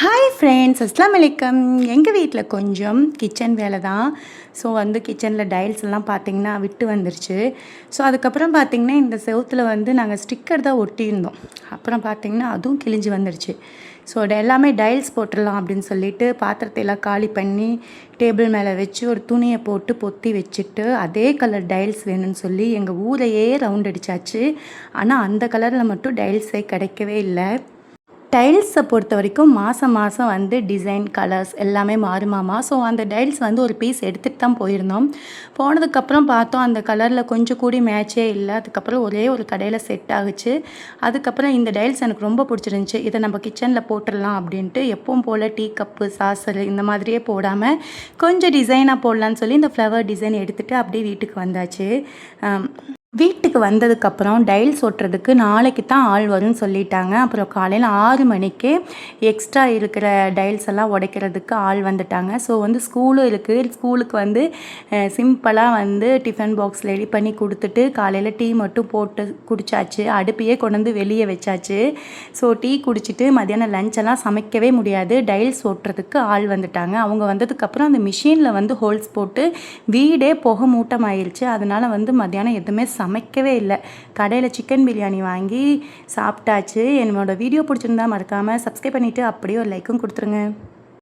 Hi friends, அஸ்ஸலாமு அலைக்கும். எங்கள் வீட்டில் கொஞ்சம் கிச்சன் வேலை தான். ஸோ கிச்சனில் டைல்ஸ் எல்லாம் பார்த்திங்கன்னா விட்டு வந்துருச்சு. ஸோ அதுக்கப்புறம் பார்த்திங்கன்னா இந்த செவுத்தில் நாங்கள் ஸ்டிக்கர் தான் ஒட்டியிருந்தோம். அப்புறம் பார்த்திங்கன்னா அதுவும் கிழிஞ்சு வந்துருச்சு. ஸோ எல்லாமே டைல்ஸ் போட்டுடலாம் அப்படின்னு சொல்லிட்டு பாத்திரத்தை எல்லாம் காலி பண்ணி டேபிள் மேலே வச்சு ஒரு துணியை போட்டு பொத்தி வச்சுட்டு அதே கலர் டைல்ஸ் வேணும்னு சொல்லி எங்கள் ஊரையே ரவுண்ட் அடித்தாச்சு. ஆனால் அந்த கலரில் மட்டும் டைல்ஸே கிடைக்கவே இல்லை. டைல்ஸை பொறுத்த வரைக்கும் மாதம் டிசைன் கலர்ஸ் எல்லாமே மாறுமாமா. ஸோ அந்த டைல்ஸ் ஒரு பீஸ் எடுத்துகிட்டு தான் போயிருந்தோம். போனதுக்கப்புறம் பார்த்தோம் அந்த கலரில் கொஞ்சம் கூடி மேட்சே இல்லை. அதுக்கப்புறம் ஒரே ஒரு கடையில் செட் ஆகுச்சு. அதுக்கப்புறம் இந்த டைல்ஸ் எனக்கு ரொம்ப பிடிச்சிருந்துச்சி. இதை நம்ம கிச்சனில் போட்டுடலாம் அப்படின்ட்டு எப்பவும் போல் டீ கப்பு சாசரு இந்த மாதிரியே போடாமல் கொஞ்சம் டிசைனாக போடலான்னு சொல்லி இந்த ஃப்ளவர் டிசைன் எடுத்துகிட்டு அப்படியே வீட்டுக்கு வந்தாச்சு. வீட்டுக்கு வந்ததுக்கப்புறம் டைல்ஸ் ஒட்டுறதுக்கு நாளைக்கு தான் ஆள் வரும்னு சொல்லிட்டாங்க. அப்புறம் காலையில் 6 மணிக்கே எக்ஸ்ட்ரா இருக்கிற டைல்ஸ் எல்லாம் உடைக்கிறதுக்கு ஆள் வந்துட்டாங்க. ஸோ ஸ்கூலும் இருக்குது. ஸ்கூலுக்கு சிம்பிளாக டிஃபன் பாக்ஸ் ரெடி பண்ணி கொடுத்துட்டு காலையில் டீ மட்டும் போட்டு குடித்தாச்சு. அடுப்பையே கொண்டு வெளியே வச்சாச்சு. ஸோ டீ குடிச்சிட்டு மத்தியானம் லஞ்செல்லாம் சமைக்கவே முடியாது. டைல்ஸ் ஒட்டுறதுக்கு ஆள் வந்துட்டாங்க. அவங்க வந்ததுக்கப்புறம் அந்த மிஷினில் ஹோல்ஸ் போட்டு வீடே புகை மூட்டமாயிருச்சு. அதனால் மத்தியானம் எதுவுமே சமைக்கவே இல்லை. கடையில் சிக்கன் பிரியாணி வாங்கி சாப்பிட்டாச்சு. என்னோடய வீடியோ பிடிச்சிருந்தா மறக்காமல் சப்ஸ்கிரைப் பண்ணிவிட்டு அப்படியே ஒரு லைக்கும் கொடுத்துருங்க.